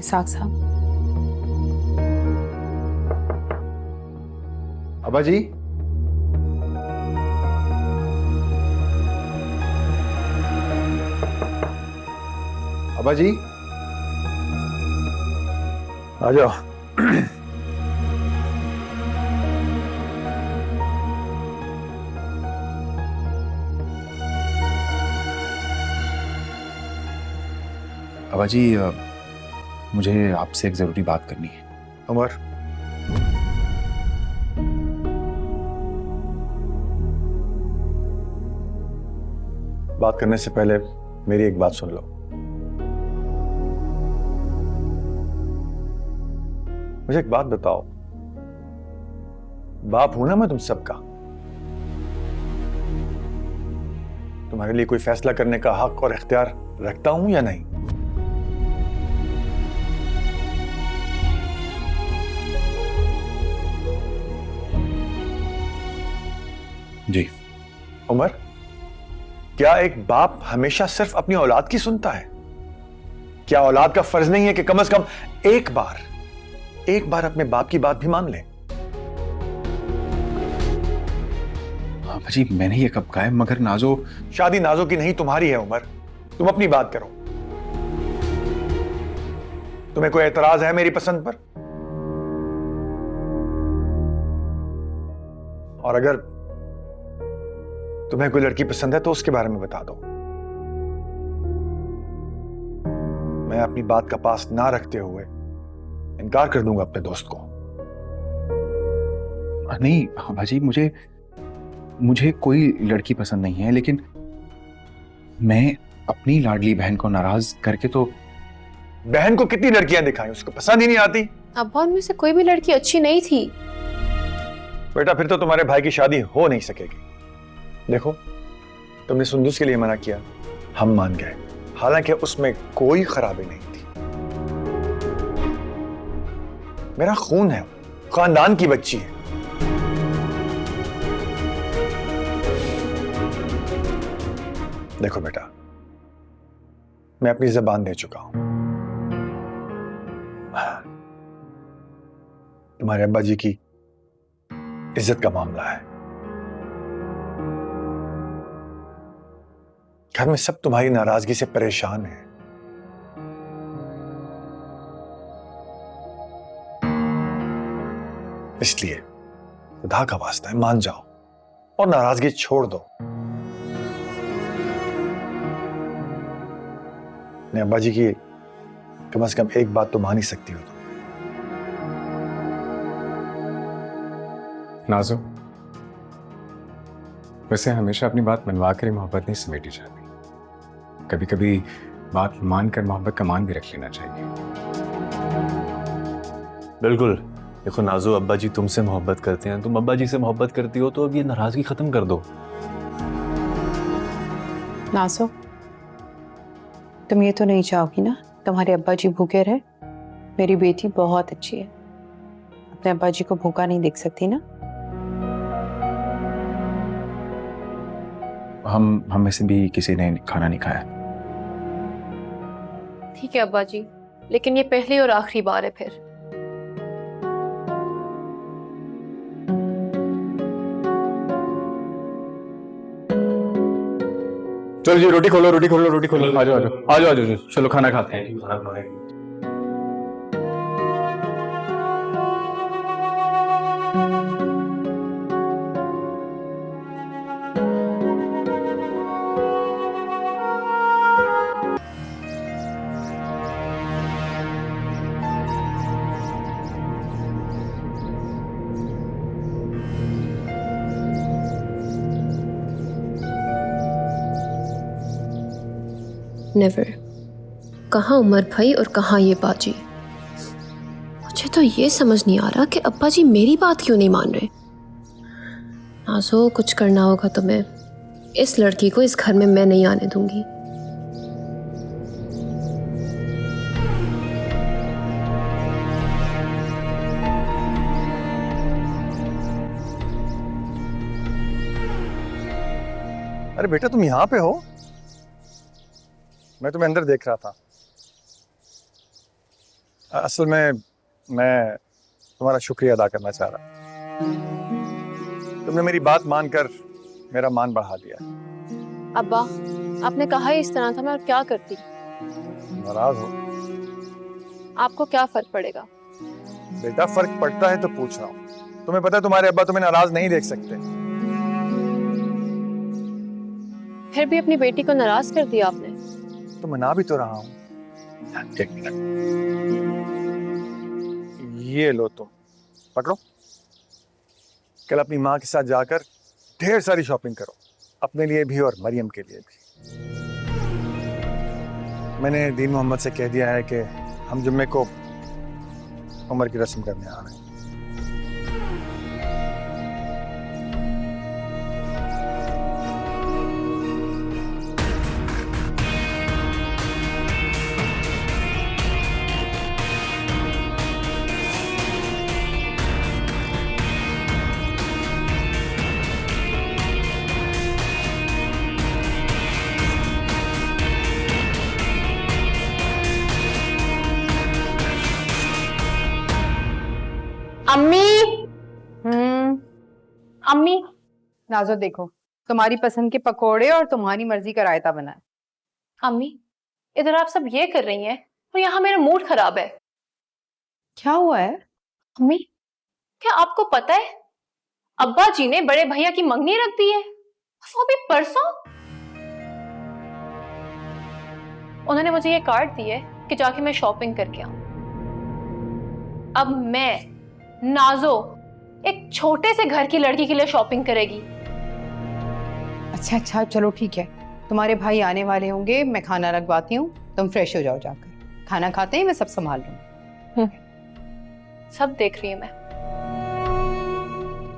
Isaac साहब। अब्बा जी, अब्बा जी, आ जाओ। अब्बा जी, मुझे आपसे एक जरूरी बात करनी है। उमर, बात करने से पहले मेरी एक बात सुन लो। मुझे एक बात बताओ, बाप हूं ना मैं तुम सबका। तुम्हारे लिए कोई फैसला करने का हक और इख्तियार रखता हूं या नहीं? जी। उमर, क्या एक बाप हमेशा सिर्फ अपनी औलाद की सुनता है? क्या औलाद का फर्ज नहीं है कि कम से कम एक बार अपने बाप की बात भी मान ले? अब्बा जी, मैंने ये कब कहा है? मगर नाजो। शादी नाजो की नहीं, तुम्हारी है उमर। तुम अपनी बात करो। तुम्हें कोई एतराज है मेरी पसंद पर? और अगर तुम्हें कोई लड़की पसंद है तो उसके बारे में बता दो। मैं अपनी बात का पास ना रखते हुए इनकार कर दूंगा अपने दोस्त को। नहीं अब्बा जी, मुझे कोई लड़की पसंद नहीं है, लेकिन मैं अपनी लाडली बहन को नाराज करके तो। बहन को कितनी लड़कियां दिखाई, उसको पसंद ही नहीं आती। अब्बा, उनमें से कोई भी लड़की अच्छी नहीं थी। बेटा, फिर तो तुम्हारे भाई की शादी हो नहीं सकेगी। देखो, तुमने सुंदुस के लिए मना किया, हम मान गए, हालांकि उसमें कोई खराबी नहीं थी। मेरा खून है, खानदान की बच्ची है। देखो बेटा, मैं अपनी ज़बान दे चुका हूं। तुम्हारे अब्बा जी की इज्जत का मामला है। घर में सब तुम्हारी नाराजगी से परेशान हैं। इसलिए खुदा का वास्ता है, मान जाओ और नाराजगी छोड़ दो। अपने अब्बा जी की कम से कम एक बात तो मान ही सकती हो तुम। नाज़ो, वैसे हमेशा अपनी बात मनवा कर ही मोहब्बत नहीं समेटी जाती। कभी कभी बात मानकर मोहब्बत का मान भी रख लेना चाहिए। बिल्कुल। देखो नाज़ो, अब्बा जी तुमसे मोहब्बत करते हैं, तुम अब्बा जी से मोहब्बत करती हो, तो अब ये नाराजगी खत्म कर दो। नाज़ो, तुम ये तो नहीं चाहोगी ना तुम्हारे अब्बा जी भूखे रहे? मेरी बेटी बहुत अच्छी है, अपने अब्बा जी को भूखा नहीं देख सकती ना। हम में से भी किसी ने खाना नहीं खाया। ठीक है अब्बा जी, लेकिन ये पहली और आखिरी बार है फिर। चलो जी, रोटी खोलो, रोटी खोलो, रोटी खोलो। आ जाओ, आ जाओ, आ जाओ, आ जाओ, चलो खाना खाते हैं। नेवर। कहाँ उमर भाई और कहाँ ये बाजी। मुझे तो ये समझ नहीं आ रहा कि अब्बा जी मेरी बात क्यों नहीं मान रहे। नाज़ो, कुछ करना होगा तुम्हें। इस लड़की को इस घर में मैं नहीं आने दूंगी। अरे बेटा, तुम यहां पे हो? मैं तुम्हें अंदर देख रहा था। असल में मैं तुम्हारा शुक्रिया अदा करना चाह रहा हूँ। तुमने मेरी बात मानकर मेरा मान बढ़ा दिया। अब्बा, आपने कहा ही इस तरह था, मैं और क्या करती। नाराज हो? आपको क्या फर्क पड़ेगा? बेटा फर्क पड़ता है तो पूछ रहा हूँ। तुम्हें पता है तुम्हारे अब्बा तुम्हें नाराज नहीं देख सकते। फिर भी अपनी बेटी को नाराज कर दिया आपने। तो मना भी तो रहा हूँ। एक मिनट, ये लो तुम पकड़ो। कल अपनी माँ के साथ जाकर ढेर सारी शॉपिंग करो, अपने लिए भी और मरियम के लिए भी। मैंने दीन मोहम्मद से कह दिया है कि हम जुम्मे को उम्र की रस्म करने आ रहे हैं। अम्मी। अम्मी, नाजो देखो, तुम्हारी पसंद के पकोड़े और तुम्हारी मर्जी का रायता बना है। अम्मी, इधर आप सब ये कर रही हैं और यहाँ मेरा मूड खराब है। क्या हुआ है? अम्मी, क्या आपको पता है अब्बा जी ने बड़े भैया की मंगनी रख दी है, वो भी परसों। उन्होंने मुझे ये कार्ड दिए कि जाके मैं शॉपिंग करके आऊं। अब मैं नाजो एक छोटे से घर की लड़की के लिए शॉपिंग करेगी। अच्छा अच्छा, चलो ठीक है, तुम्हारे भाई आने वाले होंगे, मैं खाना रखवाती हूँ, तुम फ्रेश हो जाओ जाकर। खाना खाते ही मैं सब संभाल लूंगी। सब देख रही हूं मैं।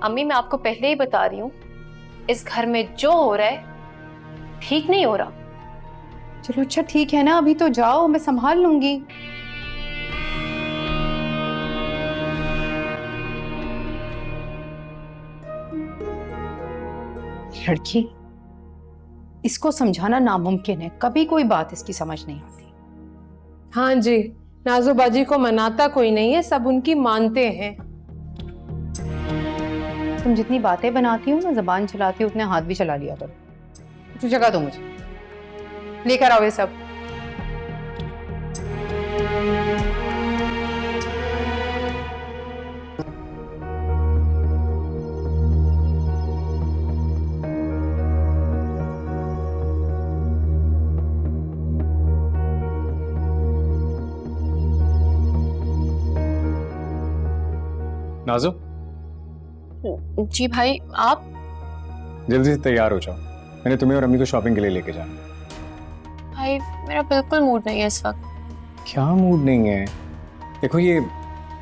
अम्मी, मैं आपको पहले ही बता रही हूँ, इस घर में जो हो रहा है ठीक नहीं हो रहा। चलो अच्छा ठीक है ना, अभी तो जाओ, मैं संभाल लूंगी। लड़की, इसको समझाना नामुमकिन है, कभी कोई बात इसकी समझ नहीं आती। हाँ जी, नाजो बाजी को मनाता कोई नहीं है, सब उनकी मानते हैं। तुम जितनी बातें बनाती हो ना, जबान चलाती हो, उतने हाथ भी चला लिया करो। कुछ जगह दो मुझे, लेकर आओ ये सब। नाजो, जी भाई, आप जल्दी से तैयार हो जाओ, मैंने तुम्हें और अम्मी को शॉपिंग के लिए लेके जाना। भाई, मेरा बिल्कुल मूड नहीं है इस वक्त। क्या मूड नहीं है? देखो, ये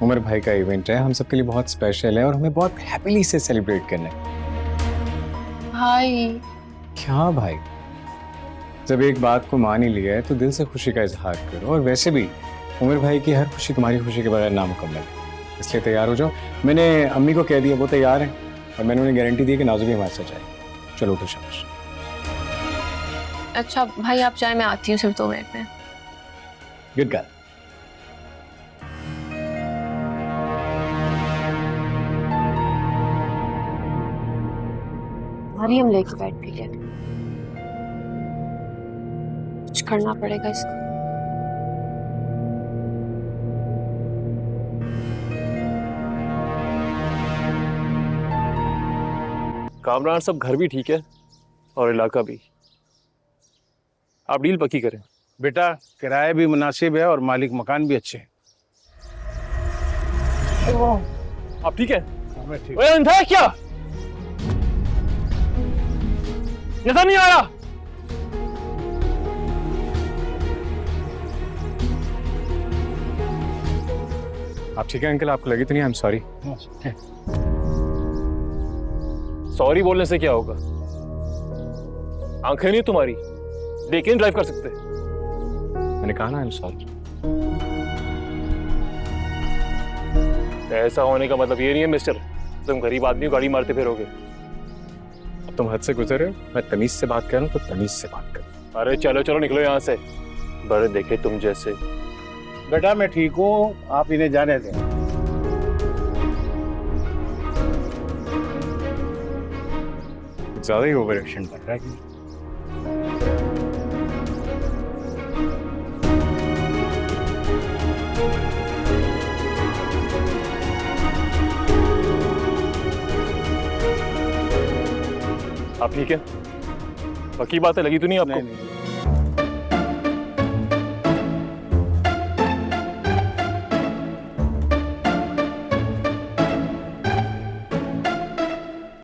उमर भाई का इवेंट है, हम सबके लिए बहुत स्पेशल है और हमें बहुत हैप्पीली से सेलिब्रेट करना है। भाई, क्या भाई? जब एक बात को मान ही लिया है तो दिल से खुशी का इजहार करो। और वैसे भी उमर भाई की हर खुशी तुम्हारी खुशी के बगैर नामुकम्मल है, इसलिए तैयार हो जाओ। मैंने अम्मी को कह दिया, वो तैयार है और मैंने उन्हें गारंटी दी कि नाजो भी हमारे साथ जाएगी। चलो उठो, शाबाश। अच्छा भाई, आप जाए, मैं आती हूँ सिर्फ 2 मिनट में। Good girl. मरियम लेके बैठ गई है, कुछ करना पड़ेगा इसको। कामरान सब घर भी ठीक है और इलाका भी। आप डील पक्की करें। बेटा, किराया भी मुनासिब है और मालिक मकान भी अच्छे हैं। आप ठीक है? मैं ठीक। ओए, अंधा है क्या? नजर नहीं आ रहा? आप ठीक है अंकल? आपको लगी तो नहीं? I am sorry. सॉरी बोलने से क्या होगा? आंखें नहीं तुम्हारी, देख के नहीं ड्राइव कर सकते? मैंने कहा ना आई एम सॉरी। ऐसा होने का मतलब ये नहीं है मिस्टर, तुम गरीब आदमी को गाड़ी मारते फिरोगे। अब तुम हद से गुजरे हो, मैं तमीज से बात कर रहा हूँ तो तमीज से बात कर। अरे चलो चलो निकलो यहाँ से, बड़े देखे तुम जैसे। बेटा मैं ठीक हूँ, आप इन्हें जाने दें। ज्यादा ही ओवर एक्शन लग रहा है। आप ठीक है? पक्की बात है, लगी तो नहीं आपको? नहीं